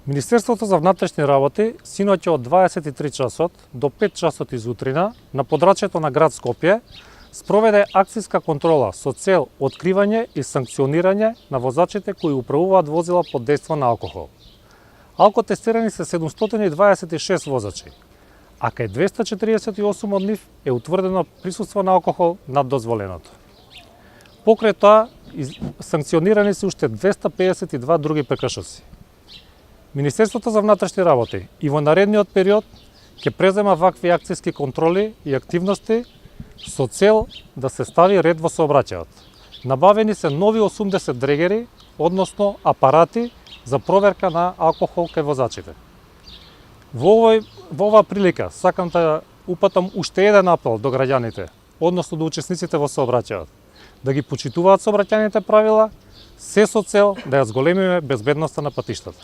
Министерството за внатрешни работи синоќа од 23 часот до 5 часот изутрина на подрачјето на град Скопје спроведе акцијска контрола со цел откривање и санкционирање на возачите кои управуваат возила под дејство на алкохол. Алкотестирани се 726 возачи, а кај 248 од нив е утврдено присуство на алкохол над дозволеното. Покрај тоа, санкционирани се уште 252 други прекршоци. Министерството за внатрешни работи и во наредниот период ќе презема вакви акцијски контроли и активности со цел да се стави ред во сообраќајот. Набавени се нови 80 дрегери, односно апарати за проверка на алкохол кај возачите. Во оваа прилика сакам да упатам уште еден апел до граѓаните, односно до учесниците во сообраќајот, да ги почитуваат сообраќајните правила, се со цел да ја зголемиме безбедноста на патиштата.